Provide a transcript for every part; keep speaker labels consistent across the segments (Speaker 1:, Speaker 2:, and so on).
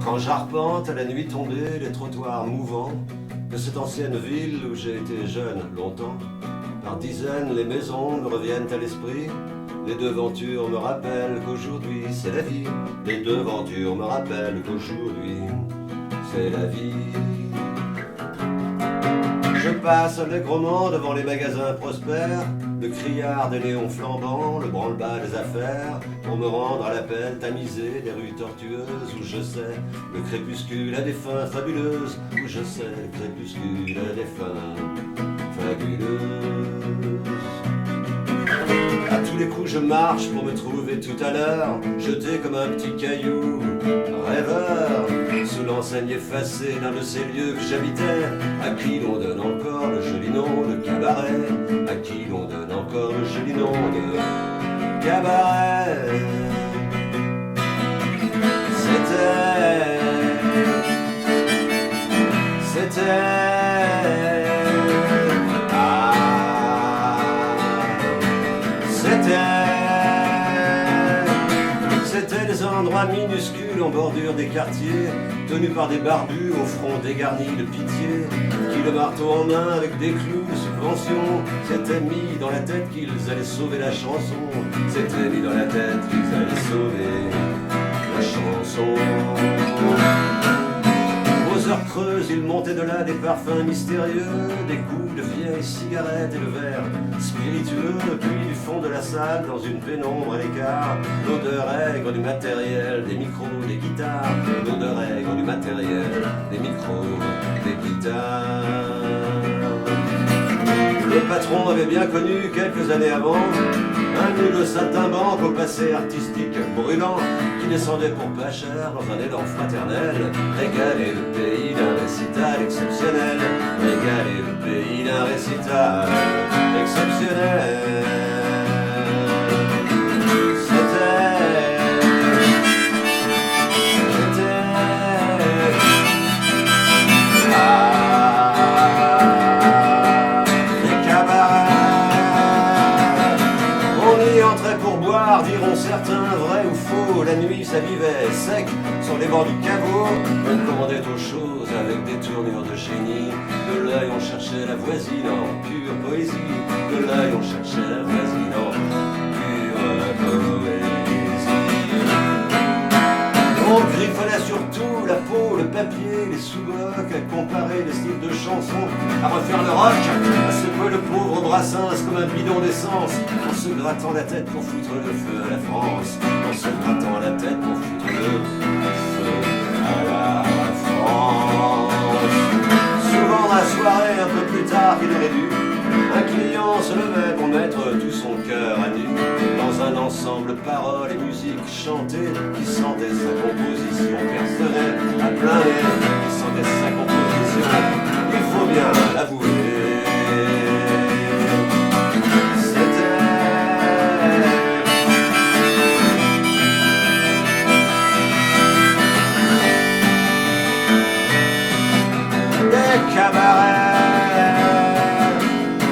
Speaker 1: Quand j'arpente à la nuit tombée les trottoirs mouvants de cette ancienne ville où j'ai été jeune longtemps, par dizaines les maisons me reviennent à l'esprit. Les devantures me rappellent qu'aujourd'hui c'est la vie. Les devantures me rappellent qu'aujourd'hui c'est la vie. Je passe allègrement devant les magasins prospères, le criard des néons flambants, le branle-bas des affaires, pour me rendre à l'appel tamisé des rues tortueuses où je sais le crépuscule a des fins fabuleuses, où je sais le crépuscule a des fins fabuleuses. À tous les coups je marche pour me trouver tout à l'heure, jeté comme un petit caillou, rêveur, sous l'enseigne effacée d'un de ces lieux que j'habitais, à qui l'on donne encore le joli nom de cabaret, à qui l'on donne encore le joli nom de cabaret. C'était des endroits minuscules en bordure des quartiers, tenus par des barbus au front dégarni de pitié, qui le marteau en main avec des clous de subvention s'étaient mis dans la tête qu'ils allaient sauver la chanson, s'étaient mis dans la tête qu'ils allaient sauver la chanson. Aux heures creuses, il montait de là des parfums mystérieux, des goûts de vieilles cigarettes et de verres spiritueux, puis du fond de la salle, dans une pénombre à l'écart, l'odeur aigre du matériel, des micros, des guitares, l'odeur aigre du matériel, des micros, des guitares. Le patron avait bien connu quelques années avant un nul de saltimbanque au passé artistique brûlant, qui descendait pour pas cher dans un élan fraternel, régaler le pays d'un récital exceptionnel, régaler le pays d'un récital exceptionnel. Diront certains, vrai ou faux, la nuit ça vivait sec sur les bords du caveau. On commandait aux choses avec des tournures de génie. De l'œil on cherchait la voisine en pure poésie. De l'œil on cherchait la voisine en pure poésie. On griffonnait surtout la peau, le papier, les sous-bocs, à comparer les styles de chansons, à refaire le rock, à secouer le pauvre Brassens comme un bidon d'essence, en se grattant la tête pour foutre le feu à la France, en se grattant la tête pour foutre le feu à la France. Souvent dans la soirée, un peu plus tard qu'il aurait dû, un client se levait pour mettre tout son cœur à nu dans un ensemble paroles et musique chantées qui sentait sa composition personnelle à plein nez, qui sentait sa composition, il faut bien l'avouer.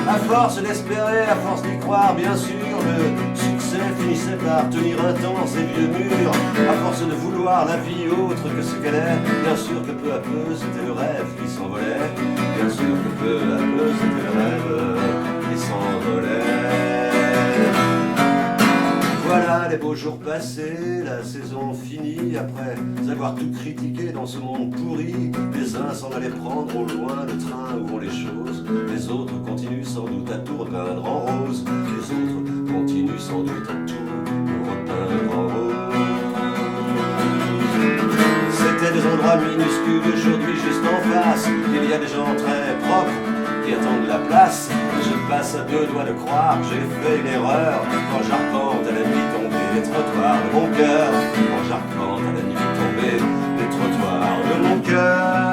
Speaker 1: À force d'espérer, à force d'y croire, bien sûr, le succès finissait par tenir un temps ces vieux murs. À force de vouloir la vie autre que ce qu'elle est, bien sûr que peu à peu c'était le rêve qui s'envolait. Bien sûr que peu à peu c'était le rêve qui s'envolait. Voilà les beaux jours passés, la saison finie, après avoir tout critiqué dans ce monde pourri. Les uns s'en allaient prendre au loin le train où vont les choses, les autres continuent sans doute à tout repeindre en rose, les autres continuent sans doute à tout repeindre en rose. C'était des endroits minuscules, aujourd'hui juste en face, il y a des gens très propres qui attendent la place. Je passe à deux doigts de croire que j'ai fait une erreur quand j'arpente à la nuit tombée les trottoirs de mon cœur. Quand j'arpente à la nuit tombée les trottoirs de mon cœur.